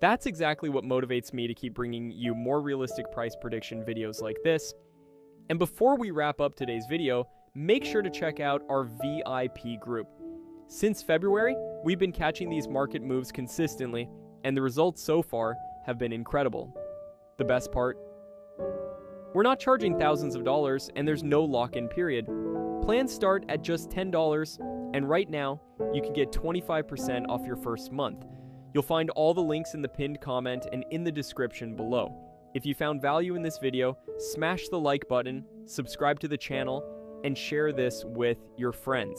That's exactly what motivates me to keep bringing you more realistic price prediction videos like this. And before we wrap up today's video, make sure to check out our VIP group. Since February, we've been catching these market moves consistently, and the results so far have been incredible. The best part? We're not charging thousands of dollars, and there's no lock-in period. Plans start at just $10, and right now, you can get 25% off your first month. You'll find all the links in the pinned comment and in the description below. If you found value in this video, smash the like button, subscribe to the channel, and share this with your friends.